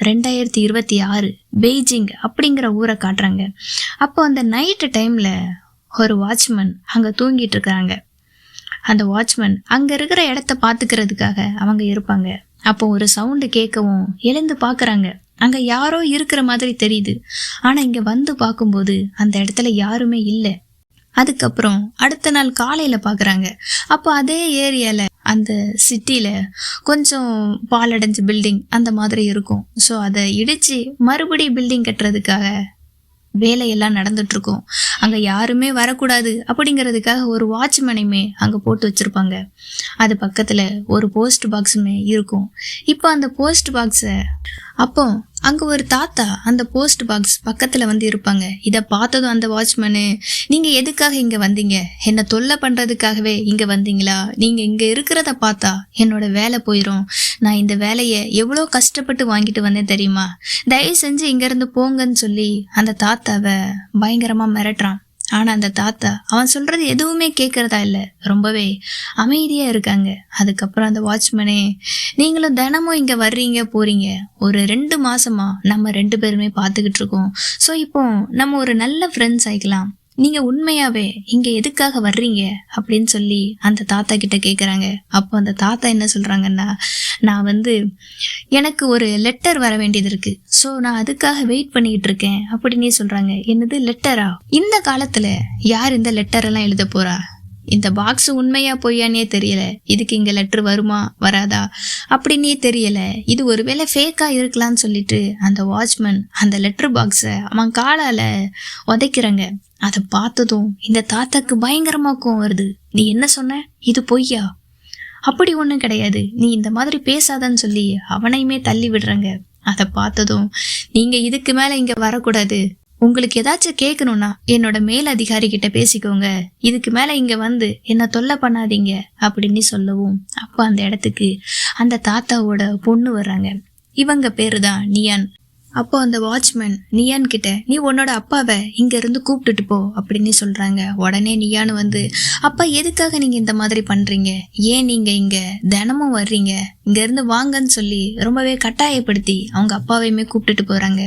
2026 Beijing அப்படிங்கிற ஊரை காட்டுறாங்க. அப்போ அந்த நைட்டு டைம்ல ஒரு வாட்ச்மேன் அங்க தூங்கிட்டு இருக்கிறாங்க. அந்த வாட்ச்மேன் அங்க இருக்கிற இடத்த பாத்துக்கிறதுக்காக அவங்க இருப்பாங்க. அப்போ ஒரு சவுண்டு கேட்கவும் எழுந்து பாக்குறாங்க. அங்க யாரோ இருக்கிற மாதிரி தெரியுது. ஆனா இங்க வந்து பார்க்கும்போது அந்த இடத்துல யாருமே இல்லை. அதுக்கப்புறம் அடுத்த நாள் காலையில பாக்குறாங்க. அப்போ அதே ஏரியால அந்த சிட்டில கொஞ்சம் பாலடைஞ்ச பில்டிங் அந்த மாதிரி இருக்கும். ஸோ அதை இடிச்சு மறுபடியும் பில்டிங் கட்டுறதுக்காக வேலையெல்லாம் நடந்துட்டு இருக்கும். அங்க யாருமே வரக்கூடாது அப்படிங்கிறதுக்காக ஒரு வாட்ச்மேனையுமே அங்க போட்டு வச்சிருப்பாங்க. அது பக்கத்துல ஒரு போஸ்ட் பாக்ஸுமே இருக்கும். இப்போ அந்த போஸ்ட் பாக்ஸ அப்போ அங்க ஒரு தாத்தா அந்த போஸ்ட் பாக்ஸ் பக்கத்துல வந்து இருப்பாங்க. இதை பார்த்ததும் அந்த வாட்ச்மேனு, நீங்க எதுக்காக இங்க வந்தீங்க? என்ன தொல்லை பண்றதுக்காகவே இங்க வந்தீங்களா? நீங்க இங்க இருக்கிறத பார்த்தா என்னோட வேலை போயிடும். நான் இந்த வேலையை எவ்வளோ கஷ்டப்பட்டு வாங்கிட்டு வந்தேன் தெரியுமா? தயவு செஞ்சு இங்க இருந்து போங்கன்னு சொல்லி அந்த தாத்தாவை பயங்கரமா மிரட்டுறான். ஆனா அந்த தாத்தா அவன் சொல்றது எதுவுமே கேட்கறதா இல்லை, ரொம்பவே அமைதியா இருக்காங்க. அதுக்கப்புறம் அந்த வாட்ச்மேனே, நீங்களும் தினமும் இங்க வர்றீங்க போறீங்க, ஒரு 2 மாசமா நம்ம 2 பேருமே பார்த்துக்கிட்டு இருக்கோம். ஸோ இப்போ நம்ம ஒரு நல்ல ஃப்ரெண்ட்ஸ் ஆயிக்கலாம். நீங்க உண்மையாவே இங்க எதுக்காக வர்றீங்க அப்படின்னு சொல்லி அந்த தாத்தா கிட்ட கேக்குறாங்க. அப்போ அந்த தாத்தா என்ன சொல்றாங்கன்னா, நான் எனக்கு ஒரு லெட்டர் வர வேண்டியது இருக்கு, ஸோ நான் அதுக்காக வெயிட் பண்ணிட்டு இருக்கேன் அப்படின்னே சொல்றாங்க. என்னது லெட்டரா? இந்த காலத்துல யார் இந்த லெட்டர் எல்லாம் எழுத போறா? இந்த பாக்ஸ் உண்மையா பொய்யானே தெரியல. இதுக்கு இங்க லெட்டர் வருமா வராதா அப்படின்னே தெரியல. இது ஒருவேளை ஃபேக்கா இருக்கலாம்னு சொல்லிட்டு அந்த வாட்ச்மேன் அந்த லெட்டர் பாக்ஸ அவன் காலால உதைக்கிறாங்க. அதை பார்த்ததும் இந்த தாத்தாக்கு பயங்கரமா கோவம் வருது. நீ என்ன சொன்ன? இது பொய்யா? அப்படி ஒன்றும் கிடையாது, நீ இந்த மாதிரி பேசாதன்னு சொல்லி அவனையுமே தள்ளி விடுறாங்க. அதை பார்த்ததும், நீங்க இதுக்கு மேல இங்க வரக்கூடாது, உங்களுக்கு ஏதாச்சும் கேட்கணும்னா என்னோட மேல் அதிகாரி கிட்ட பேசிக்கோங்க, இதுக்கு மேல இங்க வந்து என்ன தொல்லை பண்ணாதீங்க அப்படின்னு சொல்லவும், அப்ப அந்த இடத்துக்கு அந்த தாத்தாவோட பொண்ணு வர்றாங்க. இவங்க பேரு தான் நியான். அப்போ அந்த வாட்ச்மேன் நியான் கிட்ட, நீ உன்னோட அப்பாவை இங்க இருந்து கூப்பிட்டுட்டு போ அப்படின்னு சொல்றாங்க. உடனே நியான் அப்பா எதுக்காக நீங்க இந்த மாதிரி பண்றீங்க? ஏன் நீங்க இங்க தினமும் வர்றீங்க? இங்க இருந்து வாங்கன்னு சொல்லி ரொம்பவே கட்டாயப்படுத்தி அவங்க அப்பாவையுமே கூப்பிட்டுட்டு போறாங்க.